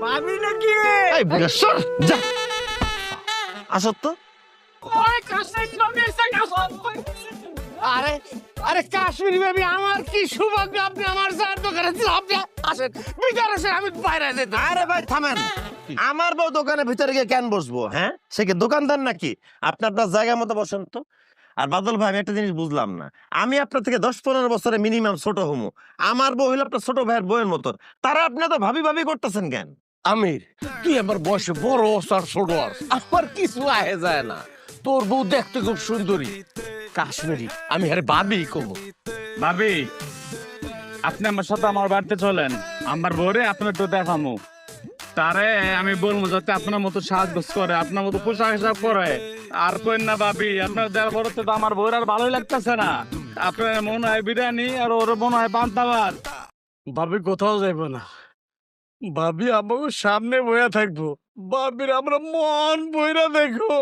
ভাবি নাকি? এই বুড়া সর যা আসো তো। আরে আরে কাশ্মীরি বেবি, আমার কি সৌভাগ্য আপনি আমার চার দোকানে আপনি আসেন ভিতরে আসেন, আমি বাইরে যেতে। আরে ভাই থামেন, আমার বউ দোকানের ভিতরে গিয়ে কেন বসবো? হ্যাঁ, সে কি দোকানদার নাকি? আপনি আপনার জায়গা মতো বসেন তো। আর বাদল ভাই, আমি একটা জিনিস বুঝলাম না, আমি আপনার থেকে 10-15 বছরে মিনিমাম ছোট হমু, আমার বউ হলো আপনার ছোট ভাইয়ের বউয়ের মতো, তারা আপনি তো ভাবি ভাবি করতেছেন কেন? আমির, তুই আমার বয়সে বড় আর ছোট আর আমার কিছু আহে যায় না। তোর বউ দেখতে খুব সুন্দরী, কাশ্মীরি, আমি আরে ভাবি কব। ভাবি, আপনি আমার সাথে আমার বাড়িতে চলেন, আমার বউরে আপনার একটু দেখামু। তারে আমি বলবো যাতে আপনার মতো সাজগোজ করে, আপনার মতো পোশাক আশাক পরে। আর কইন না ভাবি, আপনার দেড় বড়তে তো আমার বউর আর ভালোই লাগতেছে না। আপনার মনে হয় বিরিয়ানি আর ওর মনে হয় পান্তা ভাত। ভাবি কোথাও যাইব না, ভাবি আমাকে সামনে বইয়া থাকবো, ভাবির আমরা মন বইরা দেখো।